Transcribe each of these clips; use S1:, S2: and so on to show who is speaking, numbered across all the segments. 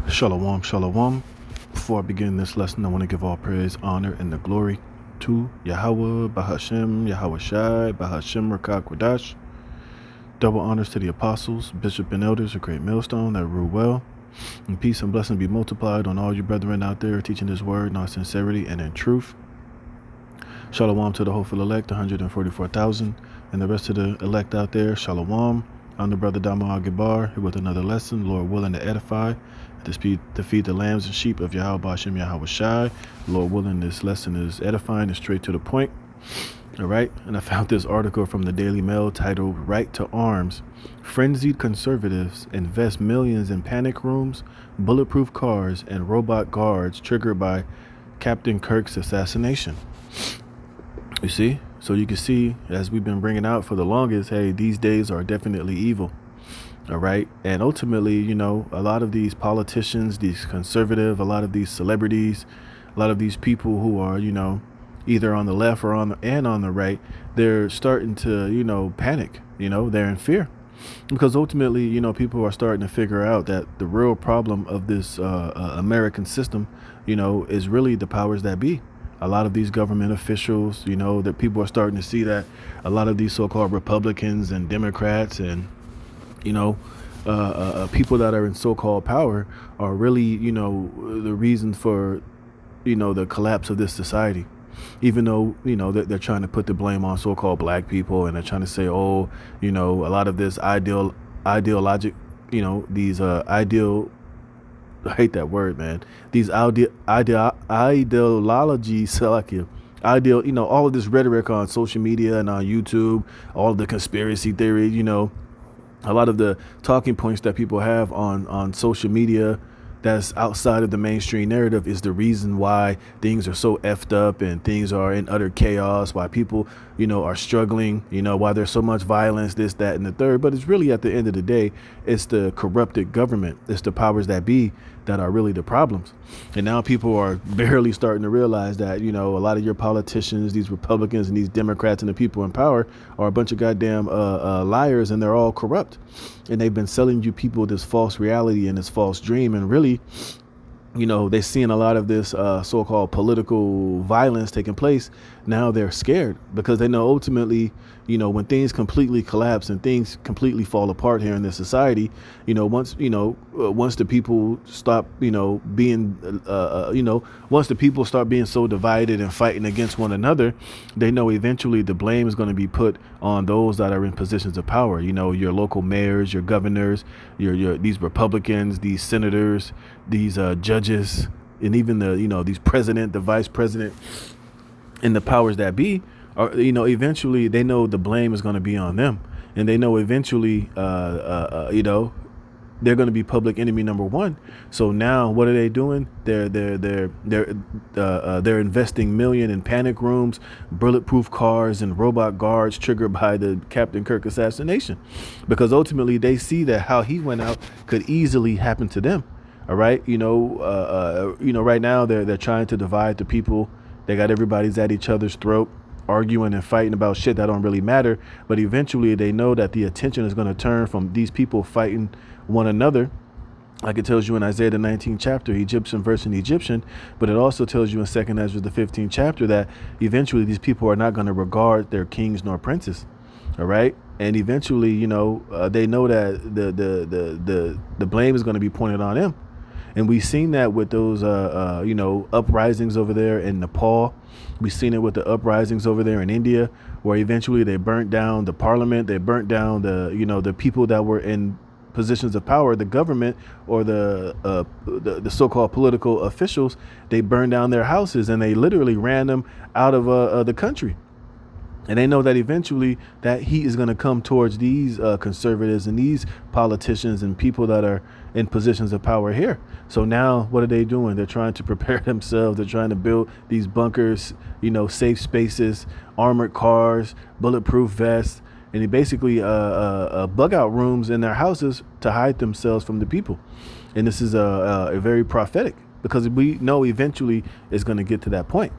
S1: Shalom, shalom. Before I begin this lesson, I want to give all praise, honor, and the glory to Yahweh, Bahashem, Yahweh Shai, Bahashem, Rakak Kwadash. Double honors to the apostles, bishop, and elders, a great millstone that rule well. And peace and blessing be multiplied on all you brethren out there teaching this word in all sincerity and in truth. Shalom to the hopeful elect, 144,000, and the rest of the elect out there. Shalom. I'm the brother Damo Al-Gibar here with another lesson, Lord willing to edify, to feed the lambs and sheep of Yahweh Hashem Yahweh Shai. Lord willing, this lesson is edifying and straight to the point. All right. And I found this article from the Daily Mail titled Right to Arms. Frenzied conservatives invest millions in panic rooms, bulletproof cars, and robot guards triggered by Captain Kirk's assassination. You see? So you can see, as we've been bringing out for the longest, hey, these days are definitely evil. All right. And ultimately, you know, a lot of these politicians, these conservative, a lot of these celebrities, a lot of these people who are, you know, either on the left or on the right, they're starting to, you know, panic. You know, they're in fear because ultimately, you know, people are starting to figure out that the real problem of this American system, you know, is really the powers that be. A lot of these government officials, you know, that people are starting to see that a lot of these so-called Republicans and Democrats and, you know, people that are in so-called power are really, you know, the reason for, you know, the collapse of this society. Even though, you know, they're trying to put the blame on so-called black people, and they're trying to say, oh, you know, a lot of this ideologic, you know, these I hate that word, man. These ideologies, you know, all of this rhetoric on social media and on YouTube, all of the conspiracy theory, you know, a lot of the talking points that people have on social media that's outside of the mainstream narrative is the reason why things are so effed up and things are in utter chaos, why people, you know, are struggling, you know, why there's so much violence, this, that, and the third. But it's really, at the end of the day, it's the corrupted government. It's the powers that be that are really the problems. And now people are barely starting to realize that, you know, a lot of your politicians, these Republicans and these Democrats and the people in power are a bunch of goddamn liars, and they're all corrupt. And they've been selling you people this false reality and this false dream. And really, you know, they're seeing a lot of this so-called political violence taking place. Now they're scared because they know ultimately, you know, when things completely collapse and things completely fall apart here in this society, you know, once the people stop, you know, being, once the people start being so divided and fighting against one another, they know eventually the blame is going to be put on those that are in positions of power. You know, your local mayors, your governors, your these Republicans, these senators, these judges, and even the, you know, these president, the vice president, and the powers that be are, you know, eventually they know the blame is going to be on them, and they know eventually, you know, they're going to be public enemy number one. So now what are they doing? They're investing million in panic rooms, bulletproof cars, and robot guards triggered by the Captain Kirk assassination, because ultimately they see that how he went out could easily happen to them. All right. You know, right now they're trying to divide the people. They got everybody's at each other's throat, arguing and fighting about shit that don't really matter. But eventually they know that the attention is going to turn from these people fighting one another. Like it tells you in Isaiah the 19th chapter, Egyptian versus Egyptian, but it also tells you in 2nd Ezra the 15th chapter that eventually these people are not going to regard their kings nor princes. All right. And eventually, you know, they know that the blame is going to be pointed on them. And we've seen that with those, you know, uprisings over there in Nepal. We've seen it with the uprisings over there in India, where eventually they burnt down the parliament. They burnt down the, you know, the people that were in positions of power, the government, or the so-called political officials. They burned down their houses and they literally ran them out of the country. And they know that eventually that heat is going to come towards these conservatives and these politicians and people that are in positions of power here. So now what are they doing? They're trying to prepare themselves. They're trying to build these bunkers, you know, safe spaces, armored cars, bulletproof vests, and they basically bug out rooms in their houses to hide themselves from the people. And this is a very prophetic, because we know eventually it's going to get to that point.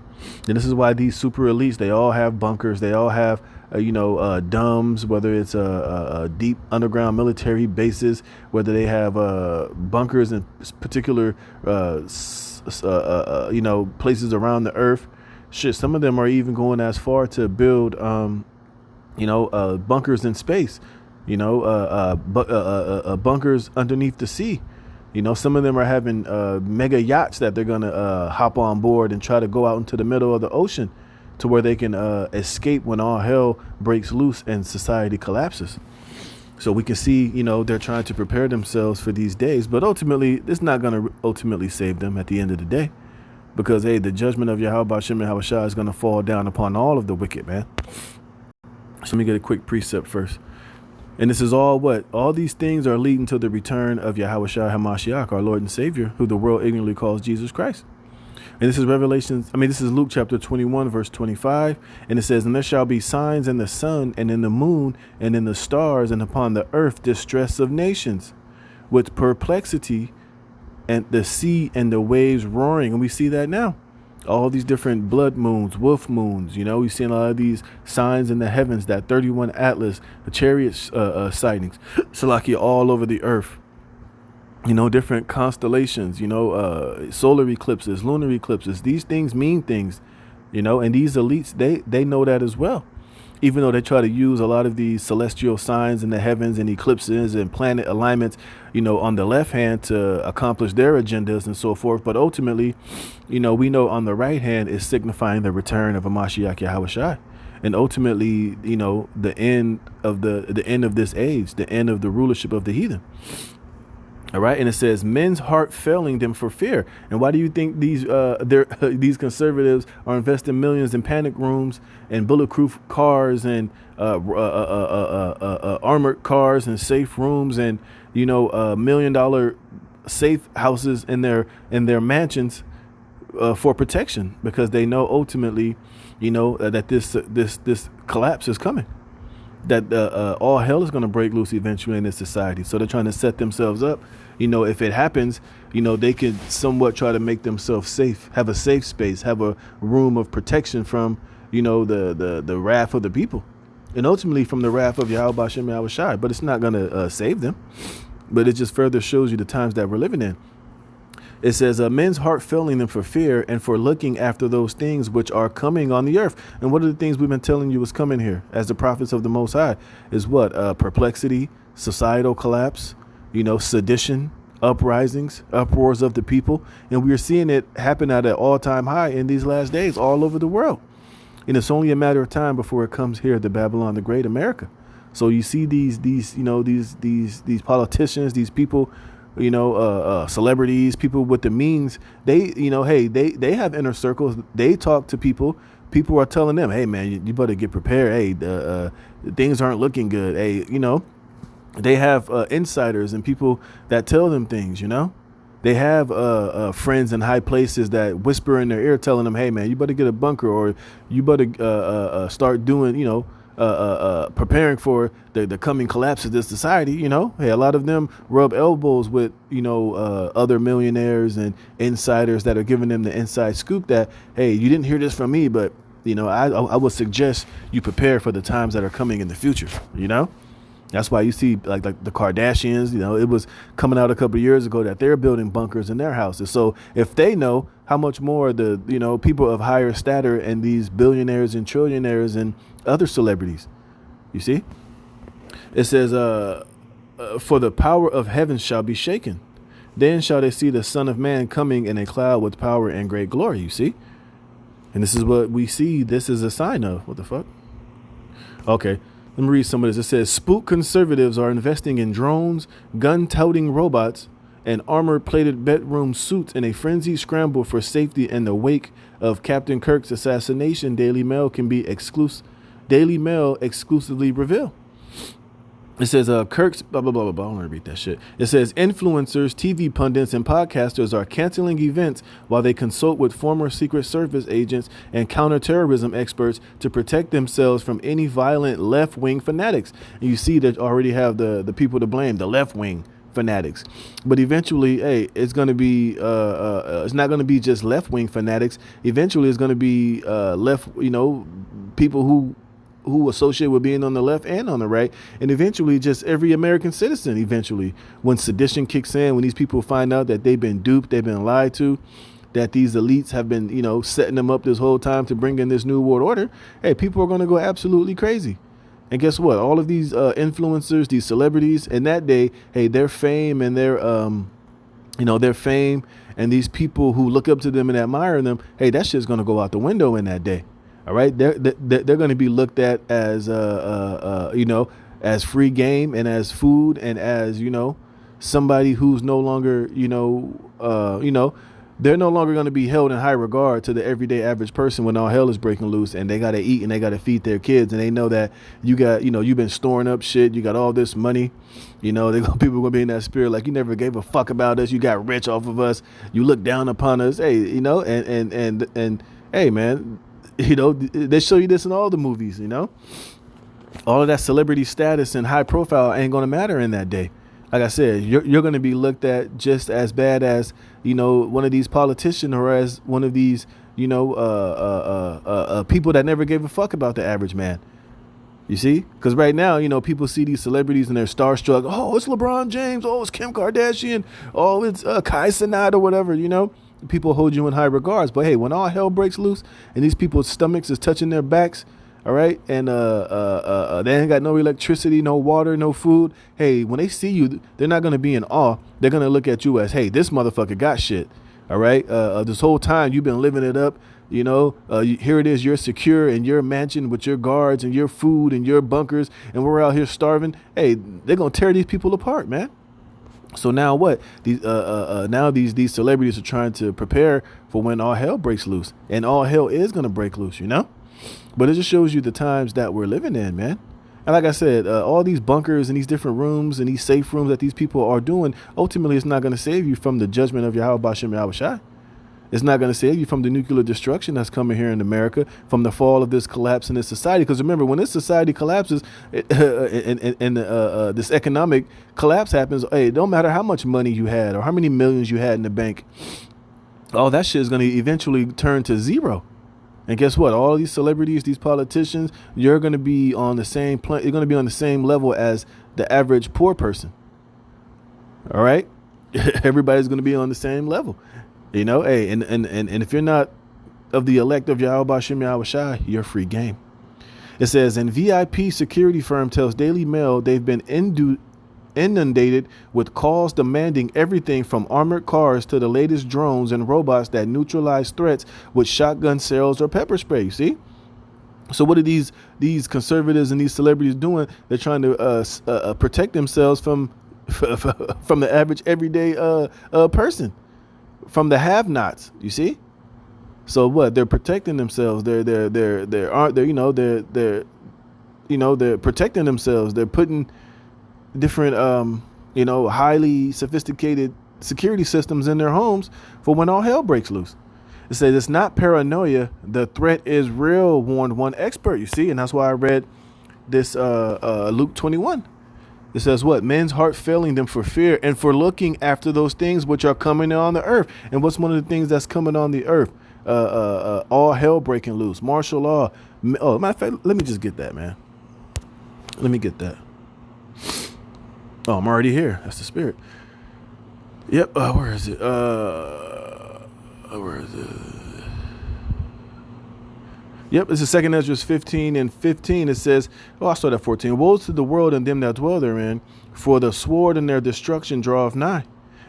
S1: And this is why these super elites, they all have bunkers. They all have, DUMBs, whether it's deep underground military bases, whether they have bunkers in particular, places around the earth. Shit, some of them are even going as far to build, bunkers in space, bunkers underneath the sea. Some of them are having mega yachts that they're going to hop on board and try to go out into the middle of the ocean to where they can escape when all hell breaks loose and society collapses. So we can see, they're trying to prepare themselves for these days. But ultimately, it's not going to ultimately save them at the end of the day. Because, hey, the judgment of Yahweh Shem and Yahushua is going to fall down upon all of the wicked, man. So let me get a quick precept first. And this is all what? All these things are leading to the return of Yahushua HaMashiach, our Lord and Savior, who the world ignorantly calls Jesus Christ. And this is this is Luke chapter 21, verse 25. And it says, and there shall be signs in the sun and in the moon and in the stars and upon the earth distress of nations with perplexity and the sea and the waves roaring. And we see that now. All these different blood moons, wolf moons, we've seen a lot of these signs in the heavens, that 31 Atlas, the chariot sightings, Salakia, all over the earth. Different constellations, solar eclipses, lunar eclipses. These things mean things, and these elites, they know that as well. Even though they try to use a lot of these celestial signs in the heavens and eclipses and planet alignments, on the left hand to accomplish their agendas and so forth. But ultimately, we know on the right hand is signifying the return of a Mashiach Yahushua. And ultimately, the end of the end of this age, the end of the rulership of the heathen. All right. And it says men's heart failing them for fear. And why do you think these conservatives are investing millions in panic rooms and bulletproof cars and armored cars and safe rooms and, $1 million safe houses in their mansions for protection? Because they know ultimately, that this collapse is coming. That all hell is going to break loose eventually in this society. So they're trying to set themselves up. If it happens, they can somewhat try to make themselves safe, have a safe space, have a room of protection from, the wrath of the people. And ultimately from the wrath of Yahweh Shem Yahushai. But it's not going to save them. But it just further shows you the times that we're living in. It says, men's heart failing them for fear and for looking after those things which are coming on the earth. And what are the things we've been telling you is coming here as the prophets of the Most High is what? Perplexity, societal collapse, sedition, uprisings, uproars of the people. And we're seeing it happen at an all-time high in these last days all over the world. And it's only a matter of time before it comes here to Babylon the Great, America. So you see these politicians, these people, celebrities, people with the means, they have inner circles. They talk to people. People are telling them, hey, man, you better get prepared. Hey, things aren't looking good. Hey, they have insiders and people that tell them things, They have friends in high places that whisper in their ear telling them, hey, man, you better get a bunker or you better start doing, preparing for the coming collapse of this society. Hey, a lot of them rub elbows with, other millionaires and insiders that are giving them the inside scoop that, hey, you didn't hear this from me, but, I would suggest you prepare for the times that are coming in the future, That's why you see like the Kardashians, it was coming out a couple of years ago that they're building bunkers in their houses. So if they know, how much more the, people of higher stature and these billionaires and trillionaires and other celebrities, you see? It says, for the power of heaven shall be shaken. Then shall they see the Son of Man coming in a cloud with power and great glory, you see? And this is what we see. This is a sign of. What the fuck? Okay. Let me read some of this. It says, spook conservatives are investing in drones, gun-toting robots, and armor-plated bedroom suits in a frenzied scramble for safety in the wake of Captain Kirk's assassination. Daily Mail exclusively reveal. It says, Kirk's blah, blah, blah, blah, blah. I don't want to read that shit. It says influencers, TV pundits, and podcasters are canceling events while they consult with former Secret Service agents and counterterrorism experts to protect themselves from any violent left-wing fanatics. And you see that already have the people to blame, the left-wing fanatics. But eventually, hey, it's going to be it's not going to be just left wing fanatics. Eventually, it's going to be left, people who associate with being on the left and on the right, and eventually just every American citizen. Eventually, when sedition kicks in, when these people find out that they've been duped, they've been lied to, that these elites have been, setting them up this whole time to bring in this new world order, hey, people are going to go absolutely crazy. And guess what? All of these influencers, these celebrities, in that day, hey, their fame and their fame and these people who look up to them and admire them, hey, that shit's going to go out the window in that day. All right, they're going to be looked at as as free game and as food and as somebody who's no longer they're no longer going to be held in high regard to the everyday average person when all hell is breaking loose and they got to eat and they got to feed their kids, and they know that you got you've been storing up shit, you got all this money, people are going to be in that spirit like, you never gave a fuck about us, you got rich off of us, you look down upon us, hey, and hey, man. They show you this in all the movies, all of that celebrity status and high profile ain't going to matter in that day. Like I said, you're going to be looked at just as bad as, one of these politicians or as one of these, people that never gave a fuck about the average man. You see? Because right now, people see these celebrities and they're starstruck. Oh, it's LeBron James. Oh, it's Kim Kardashian. Oh, it's Kai Cenat or whatever, People hold you in high regards. But hey, when all hell breaks loose and these people's stomachs is touching their backs, all right, and they ain't got no electricity, no water, no food, hey, when they see you, they're not going to be in awe. They're going to look at you as, hey, this motherfucker got shit. All right, this whole time you've been living it up. Here it is, you're secure in your mansion with your guards and your food and your bunkers, and we're out here starving. Hey, they're going to tear these people apart, man. So now what? These celebrities are trying to prepare for when all hell breaks loose, and all hell is going to break loose, But it just shows you the times that we're living in, man. And like I said, all these bunkers and these different rooms and these safe rooms that these people are doing, ultimately, it's not going to save you from the judgment of Yahweh Bashem Yahweh Shai. It's not going to save you from the nuclear destruction that's coming here in America, from the fall of this collapse in this society. Because remember, when this society collapses and this economic collapse happens, hey, it don't matter how much money you had or how many millions you had in the bank. All that shit is going to eventually turn to zero. And guess what? All these celebrities, these politicians, you're going to be on the same you're going to be on the same level as the average poor person. All right? Everybody's going to be on the same level. Hey, and if you're not of the elect of Yahweh Bashem Yahweh Shai, you're free game. It says, and VIP security firm tells Daily Mail they've been inundated with calls demanding everything from armored cars to the latest drones and robots that neutralize threats with shotgun shells or pepper spray. See? So what are these conservatives and these celebrities doing? They're trying to protect themselves from the average everyday person. From the have-nots, you see. So what? They're protecting themselves. They're protecting themselves. They're putting different, highly sophisticated security systems in their homes for when all hell breaks loose. It says it's not paranoia. The threat is real, warned one expert. You see, and that's why I read this Luke 21. It says what? Men's heart failing them for fear and for looking after those things which are coming on the earth. And what's one of the things that's coming on the earth? All hell breaking loose, martial law. Oh, matter of fact, let me just get that, man. Let me get that. Oh, I'm already here. That's the spirit. Yep. Where is it? Where is it? Yep, it's the second Ezra 15 and 15. It says, I'll start at 14. Woes to the world and them that dwell therein, for the sword and their destruction draweth nigh.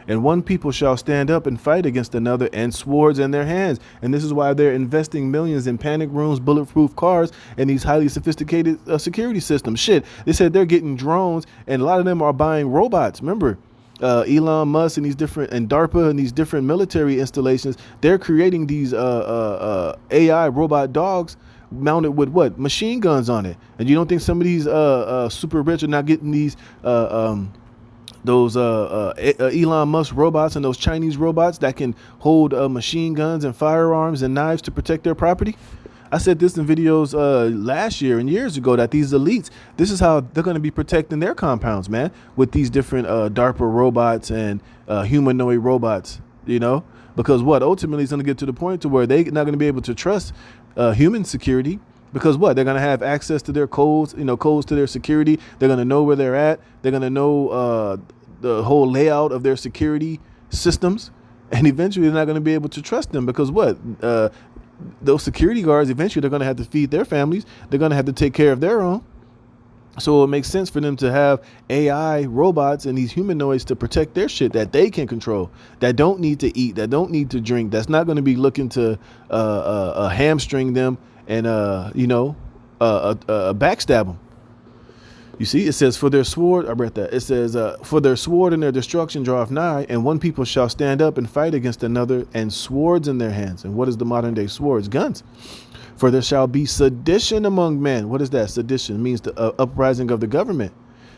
S1: And one people shall stand up and fight against another, and swords in their hands. And this is why they're investing millions in panic rooms, bulletproof cars, and these highly sophisticated security systems. Shit, they said they're getting drones, and a lot of them are buying robots. Remember, Elon Musk and these different, and DARPA and these different military installations, they're creating these AI robot dogs mounted with what? Machine guns on it. And you don't think some of these super rich are not getting these those Elon Musk robots and those Chinese robots that can hold machine guns and firearms and knives to protect their property? I said this in videos last year and years ago that these elites, this is how they're going to be protecting their compounds, man, with these different DARPA robots and humanoid robots, you know, because what ultimately is going to get to the point to where they're not going to be able to trust human security. Because what? They're going to have access to their codes, you know, codes to their security. They're going to know where they're at. They're going to know the whole layout of their security systems. And eventually they're not going to be able to trust them because what? Those security guards, eventually they're going to have to feed their families. They're going to have to take care of their own. So it makes sense for them to have AI robots and these humanoids to protect their shit that they can control, that don't need to eat, that don't need to drink, that's not going to be looking to hamstring them and, backstab them. You see, it says, for their sword, I read that. It says, for their sword and their destruction draweth nigh, and one people shall stand up and fight against another, and swords in their hands. And what is the modern day swords? Guns. For there shall be sedition among men. What is that? Sedition it means the uprising of the government,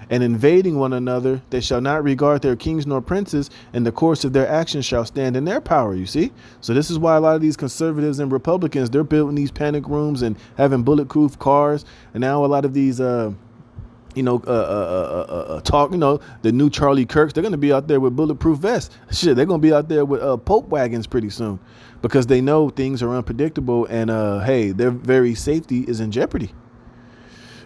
S1: and invading one another. They shall not regard their kings nor princes, and the course of their actions shall stand in their power. You see? So this is why a lot of these conservatives and Republicans, they're building these panic rooms and having bulletproof cars. And now a lot of these, the new Charlie Kirks, they're going to be out there with bulletproof vests. Shit, they're going to be out there with Pope wagons pretty soon because they know things are unpredictable and, their very safety is in jeopardy.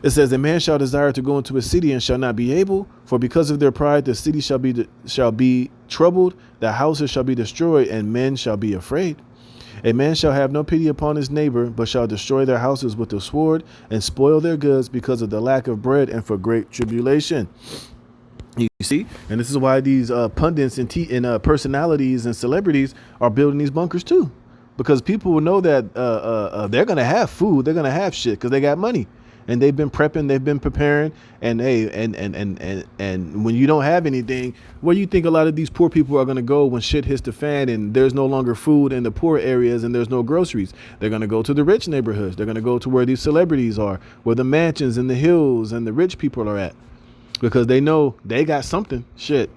S1: It says, a man shall desire to go into a city and shall not be able, for because of their pride, the city shall be troubled, the houses shall be destroyed, and men shall be afraid. A man shall have no pity upon his neighbor, but shall destroy their houses with the sword and spoil their goods because of the lack of bread and for great tribulation. You see, and this is why these pundits and personalities and celebrities are building these bunkers too, because people will know that they're gonna have food, they're gonna have shit because they got money, and they've been prepping, they've been preparing, and hey, and when you don't have anything, where do you think a lot of these poor people are gonna go when shit hits the fan and there's no longer food in the poor areas and there's no groceries? They're gonna go to the rich neighborhoods. They're gonna go to where these celebrities are, where the mansions and the hills and the rich people are at, because they know they got something. Shit.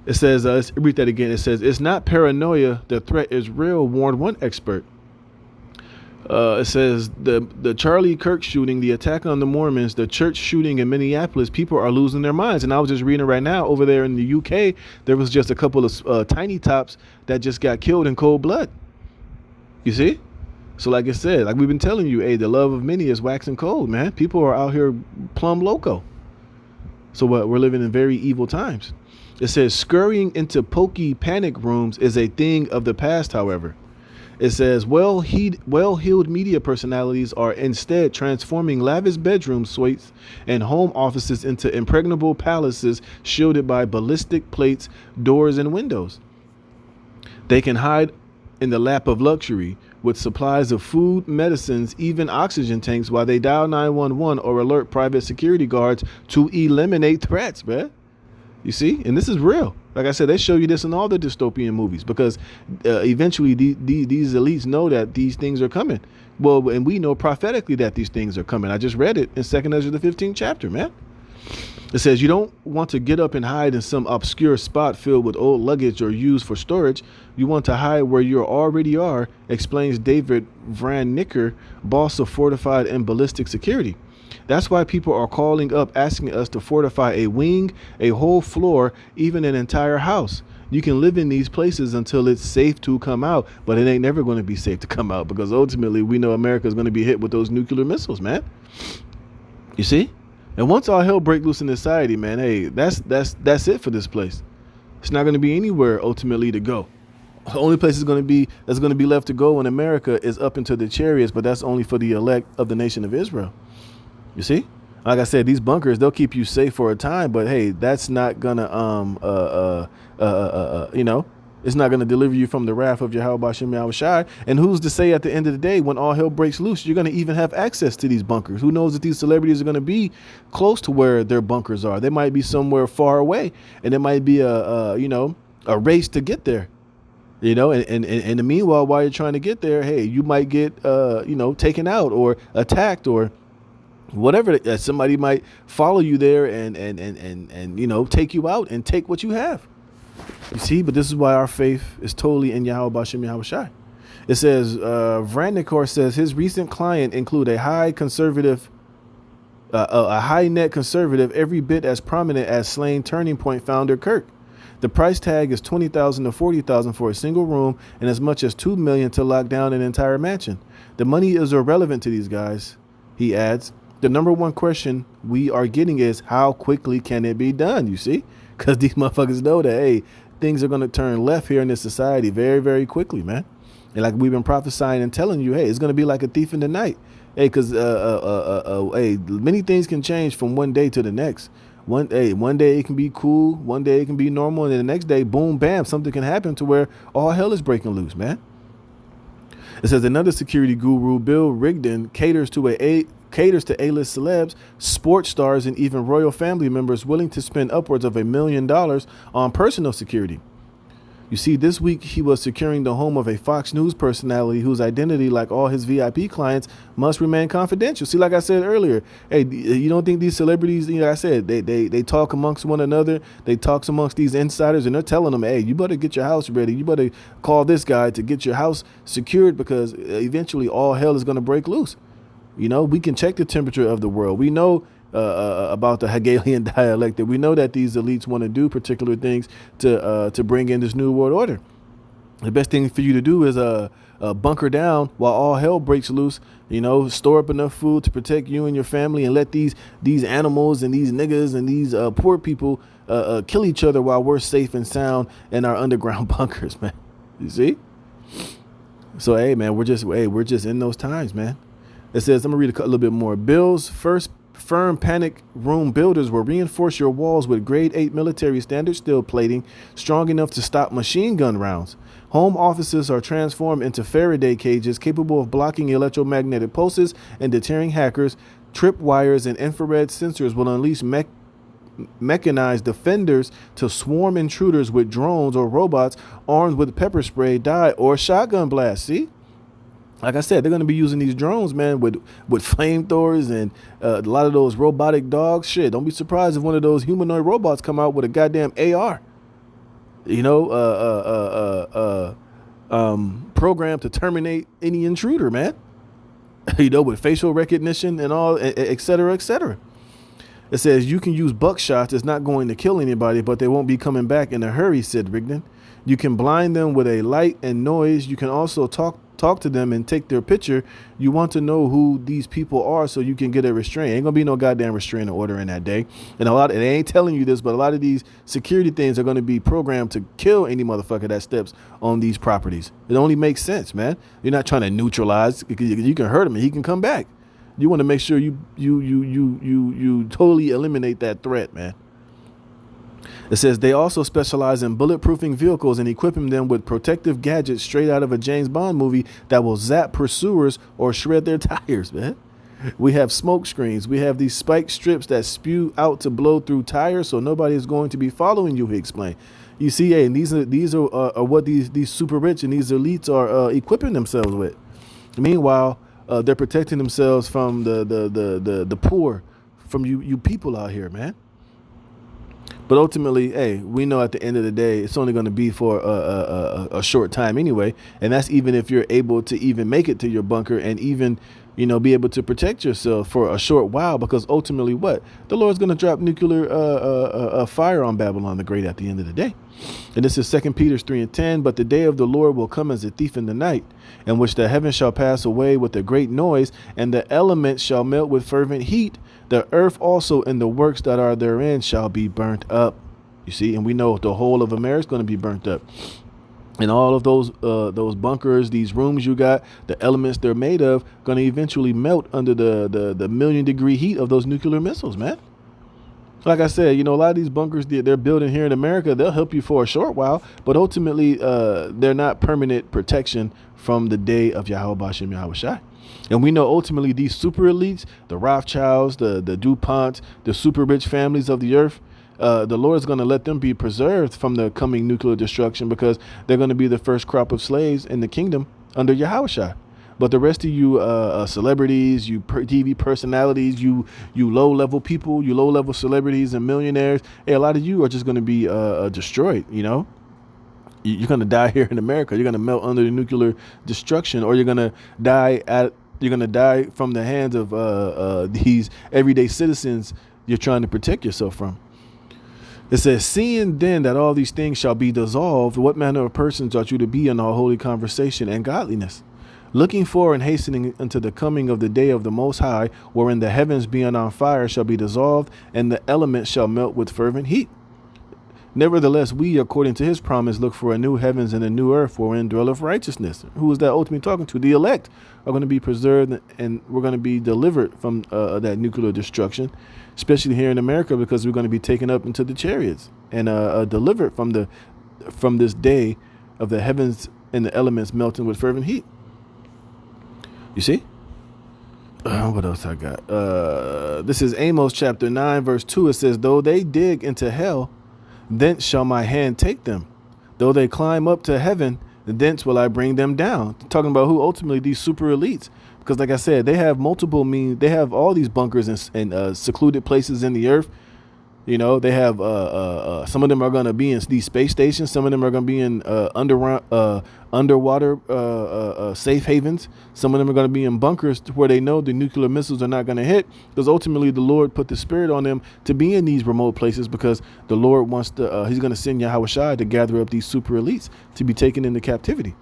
S1: It says, let's read that again. It says, it's not paranoia. The threat is real, warned one expert. It says the Charlie Kirk shooting, the attack on the Mormons, the church shooting in Minneapolis, people are losing their minds. And I was just reading right now over there in the UK, there was just a couple of tiny tops that just got killed in cold blood. You see? So like I said, like we've been telling you, hey, the love of many is waxing cold, man. People are out here plumb loco. So what? We're living in very evil times. It says scurrying into pokey panic rooms is a thing of the past, however. It says well-heeled media personalities are instead transforming lavish bedroom suites and home offices into impregnable palaces shielded by ballistic plates, doors, and windows. They can hide in the lap of luxury with supplies of food, medicines, even oxygen tanks while they dial 911 or alert private security guards to eliminate threats, man. You see? And this is real. Like I said, they show you this in all the dystopian movies because eventually these elites know that these things are coming. Well, and we know prophetically that these things are coming. I just read it in 2nd Ezra, the 15th chapter, man. It says you don't want to get up and hide in some obscure spot filled with old luggage or used for storage. You want to hide where you already are, explains David Vranicker, boss of fortified and ballistic security. That's why people are calling up asking us to fortify a wing, a whole floor, even an entire house. You can live in these places until it's safe to come out, but it ain't never going to be safe to come out because ultimately we know America is going to be hit with those nuclear missiles, man. You see? And once all hell break loose in society, man, hey, that's it for this place. It's not going to be anywhere ultimately to go. The only place that's going to be left to go in America is up into the chariots, but that's only for the elect of the nation of Israel. You see? Like I said, these bunkers, they'll keep you safe for a time, but hey, that's not gonna it's not gonna deliver you from the wrath of Yahweh Bashem Yahweh Shai. And who's to say at the end of the day, when all hell breaks loose, you're gonna even have access to these bunkers? Who knows if these celebrities are gonna be close to where their bunkers are? They might be somewhere far away, and it might be a race to get there. You know, and in the meanwhile, while you're trying to get there, hey, you might get taken out or attacked or whatever. Somebody might follow you there and take you out and take what you have. You see, but this is why our faith is totally in Yahweh Bashem Yahweh Shai. It says Vrandikor says his recent client include a high conservative, a high net conservative, every bit as prominent as slain Turning Point founder Kirk. The price tag is $20,000 to $40,000 for a single room, and as much as $2 million to lock down an entire mansion. The money is irrelevant to these guys, he adds. The number one question we are getting is how quickly can it be done? You see, because these motherfuckers know that hey, things are going to turn left here in this society very, very quickly, man. And like we've been prophesying and telling you, hey, it's going to be like a thief in the night. Hey, because hey, many things can change from one day to the next. One day it can be cool, one day it can be normal, and then the next day, boom, bam, something can happen to where all hell is breaking loose, man. It says another security guru, Bill Rigdon, caters to A-list celebs, sports stars, and even royal family members willing to spend upwards of $1 million on personal security. You see, this week he was securing the home of a Fox News personality whose identity, like all his VIP clients, must remain confidential. See, like I said earlier, hey, you don't think these celebrities, like I said, they talk amongst one another, they talk amongst these insiders, and they're telling them, hey, you better get your house ready, you better call this guy to get your house secured because eventually all hell is going to break loose. You know, we can check the temperature of the world. We know about the Hegelian dialectic. We know that these elites want to do particular things to bring in this new world order. The best thing for you to do is bunker down while all hell breaks loose. You know, store up enough food to protect you and your family, and let these animals and these niggas and these poor people kill each other while we're safe and sound in our underground bunkers, man. You see? So hey, man, we're just in those times, man. It says, I'm gonna read a little bit more. Bill's first firm panic room builders will reinforce your walls with grade 8 military standard steel plating strong enough to stop machine gun rounds. Home offices are transformed into Faraday cages capable of blocking electromagnetic pulses and deterring hackers. Trip wires and infrared sensors will unleash mechanized defenders to swarm intruders with drones or robots armed with pepper spray, dye, or shotgun blast. See? Like I said, they're going to be using these drones, man, with flamethrowers and a lot of those robotic dogs. Shit, don't be surprised if one of those humanoid robots come out with a goddamn AR. You know, programmed to terminate any intruder, man. You know, with facial recognition and all, et cetera, et cetera. It says you can use buckshots. It's not going to kill anybody, but they won't be coming back in a hurry, said Rigdon. You can blind them with a light and noise. You can also talk to them and take their picture. You want to know who these people are so you can get a restraint. Ain't gonna be no goddamn restraining order in that day. And they ain't telling you this, but a lot of these security things are going to be programmed to kill any motherfucker that steps on these properties. It only makes sense, man. You're not trying to neutralize. You can hurt him and he can come back. You want to make sure you totally eliminate that threat, man. It says they also specialize in bulletproofing vehicles and equipping them with protective gadgets straight out of a James Bond movie that will zap pursuers or shred their tires, man. We have smoke screens. We have these spike strips that spew out to blow through tires so nobody is going to be following you, he explained. You see, hey, and these are what these super rich and these elites are equipping themselves with. Meanwhile, they're protecting themselves from the poor, from you people out here, man. But ultimately, hey, we know at the end of the day, it's only going to be for a short time anyway. And that's even if you're able to even make it to your bunker and even, you know, be able to protect yourself for a short while, because ultimately what? The Lord's going to drop nuclear fire on Babylon the Great at the end of the day. And this is 2 Peter 3:10. But the day of the Lord will come as a thief in the night, in which the heavens shall pass away with a great noise, and the elements shall melt with fervent heat. The earth also and the works that are therein shall be burnt up. You see, and we know the whole of America is going to be burnt up. And all of those bunkers, these rooms you got, the elements they're made of, going to eventually melt under the million-degree heat of those nuclear missiles, man. Like I said, you know, a lot of these bunkers they're building here in America, they'll help you for a short while, but ultimately they're not permanent protection from the day of Yahweh Bashem Yahweh Shai. And we know ultimately these super elites, the Rothschilds, the DuPont, the super rich families of the earth, the Lord is going to let them be preserved from the coming nuclear destruction, because they're going to be the first crop of slaves in the kingdom under Yahweh Shai. But the rest of you celebrities, you TV personalities, you low-level people, you low-level celebrities and millionaires, hey, a lot of you are just going to be destroyed, you know. You're going to die here in America. You're going to melt under the nuclear destruction, or you're going to die from the hands of these everyday citizens you're trying to protect yourself from. It says, seeing then that all these things shall be dissolved, what manner of persons ought you to be in all holy conversation and godliness, looking for and hastening unto the coming of the day of the Most High, wherein the heavens being on fire shall be dissolved, and the elements shall melt with fervent heat. Nevertheless, we, according to his promise, look for a new heavens and a new earth wherein dwelleth righteousness. Who is that ultimately talking to? The elect are going to be preserved, and we're going to be delivered from that nuclear destruction, especially here in America, because we're going to be taken up into the chariots and delivered from this day of the heavens and the elements melting with fervent heat. You see? What else I got? This is Amos chapter 9, verse 2. It says, though they dig into hell, thence shall my hand take them. Though they climb up to heaven, thence will I bring them down. Talking about who? Ultimately, these super elites. Because like I said, they have multiple means. They have all these bunkers and secluded places in the earth. You know, they have some of them are going to be in these space stations. Some of them are going to be in underwater safe havens. Some of them are going to be in bunkers where they know the nuclear missiles are not going to hit, because ultimately the Lord put the spirit on them to be in these remote places, because the Lord wants to, he's going to send Yahweh Shai to gather up these super elites to be taken into captivity.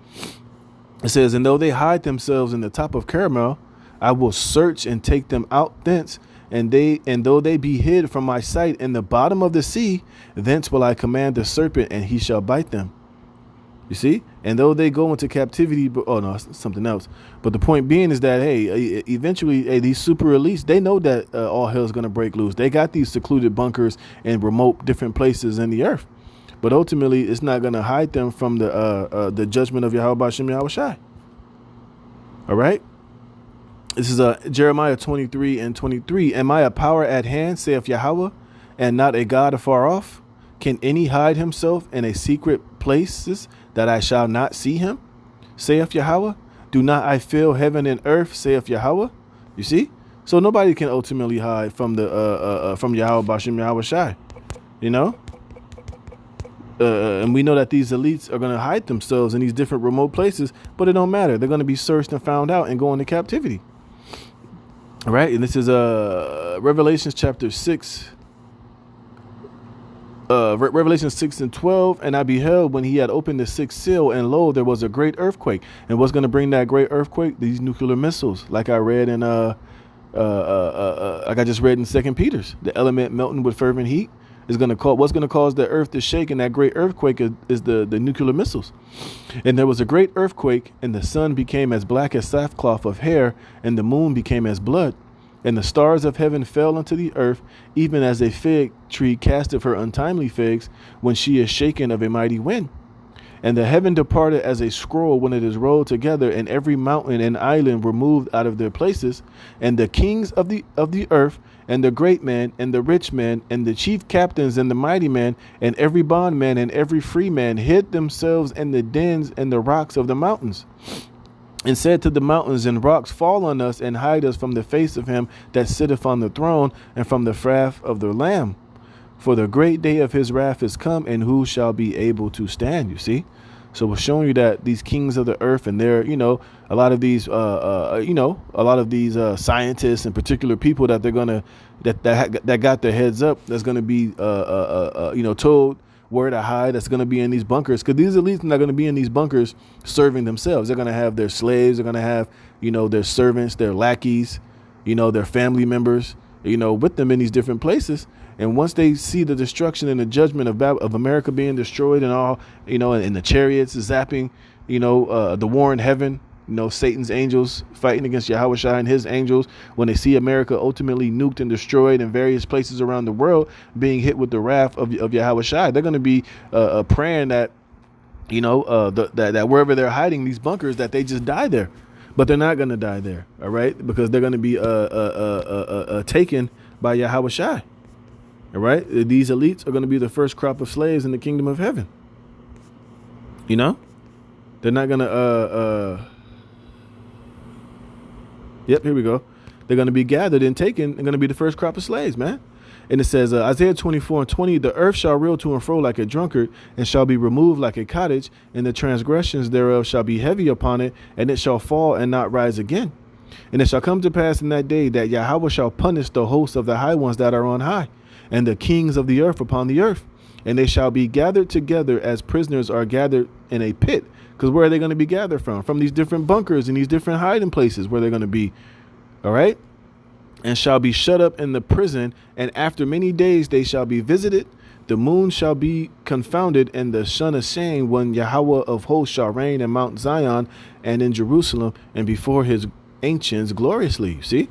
S1: It says, and though they hide themselves in the top of Carmel, I will search and take them out thence. And though they be hid from my sight in the bottom of the sea, thence will I command the serpent, and he shall bite them. You see? And though they go into captivity, oh no, it's something else. But the point being is that, hey, eventually, these super elites, they know that all hell is going to break loose. They got these secluded bunkers in remote different places in the earth. But ultimately, it's not going to hide them from the judgment of Yahweh Bashem Yahweh Shai. All right? This is Jeremiah 23 and 23. Am I a power at hand, saith Yahweh, and not a God afar off? Can any hide himself in a secret places that I shall not see him, saith Yahweh? Do not I fill heaven and earth, saith Yahweh? You see? So nobody can ultimately hide from the from Yahweh Bashem Yahweh Shai. You know? And we know that these elites are going to hide themselves in these different remote places, but it don't matter. They're going to be searched and found out and go into captivity. All right, and this is Revelation chapter 6, Revelation 6 and 12. And I beheld when he had opened the sixth seal, and lo, there was a great earthquake. And what's going to bring that great earthquake? These nuclear missiles, like I read in like I just read in 2 Peter's. The element melting with fervent heat is going to cause, what's going to cause the earth to shake, and that great earthquake is the nuclear missiles. And there was a great earthquake, and the sun became as black as sackcloth of hair, and the moon became as blood, and the stars of heaven fell unto the earth, even as a fig tree casteth her untimely figs when she is shaken of a mighty wind. And the heaven departed as a scroll when it is rolled together, and every mountain and island were moved out of their places. And the kings of the earth, and the great man, and the rich man, and the chief captains, and the mighty man, and every bondman, and every free man, hid themselves in the dens and the rocks of the mountains, and said to the mountains and rocks, fall on us, and hide us from the face of him that sitteth on the throne, and from the wrath of the Lamb. For the great day of his wrath is come, and who shall be able to stand? You see? So we're showing you that these kings of the earth, and they're, a lot of these, scientists and particular people that they're gonna that got their heads up, that's gonna be, told where to hide. That's gonna be in these bunkers, because these elites are not gonna be in these bunkers serving themselves. They're gonna have their slaves. They're gonna have, their servants, their lackeys, their family members, with them in these different places. And once they see the destruction and the judgment of America being destroyed, and all, and the chariots zapping, the war in heaven, Satan's angels fighting against Yahweh Shai and his angels, when they see America ultimately nuked and destroyed in various places around the world, being hit with the wrath of Yahweh Shai, they're going to be praying that, that wherever they're hiding these bunkers, that they just die there. But they're not going to die there, all right? Because they're going to be taken by Yahweh Shai. All right, these elites are going to be the first crop of slaves in the kingdom of heaven. They're not going to. Yep, here we go. They're going to be gathered and taken. They're going to be the first crop of slaves, man. And it says, Isaiah 24:20, the earth shall reel to and fro like a drunkard, and shall be removed like a cottage, and the transgressions thereof shall be heavy upon it, and it shall fall and not rise again. And it shall come to pass in that day that Yahweh shall punish the hosts of the high ones that are on high, and the kings of the earth upon the earth. And they shall be gathered together as prisoners are gathered in a pit. Because where are they going to be gathered from? From these different bunkers and these different hiding places where they're going to be. All right. And shall be shut up in the prison. And after many days they shall be visited. The moon shall be confounded and the sun ashamed when Yahweh of hosts shall reign in Mount Zion and in Jerusalem and before his ancients gloriously. See?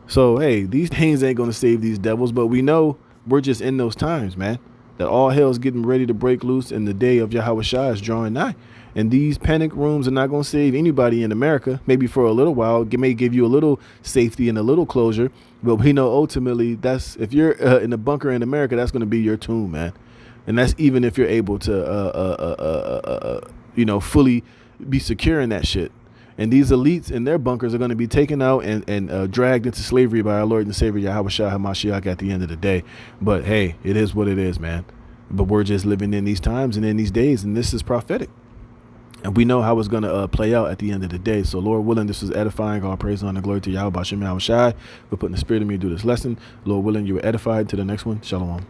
S1: So, hey, these things ain't going to save these devils, but we know we're just in those times, man, that all hell's getting ready to break loose and the day of Yahweh Shai is drawing nigh. And these panic rooms are not going to save anybody in America, maybe for a little while. It may give you a little safety and a little closure. But we know ultimately that's if you're in a bunker in America, that's going to be your tomb, man. And that's even if you're able to, fully be secure in that shit. And these elites in their bunkers are going to be taken out and dragged into slavery by our Lord and Savior Yahweh Shai HaMashiach at the end of the day. But hey, it is what it is, man. But we're just living in these times and in these days, and this is prophetic. And we know how it's going to play out at the end of the day. So Lord willing, this is edifying. All praise and glory to Yahweh Bashem Yahweh Shai for putting the spirit in me to do this lesson. Lord willing, you were edified. To the next one. Shalom.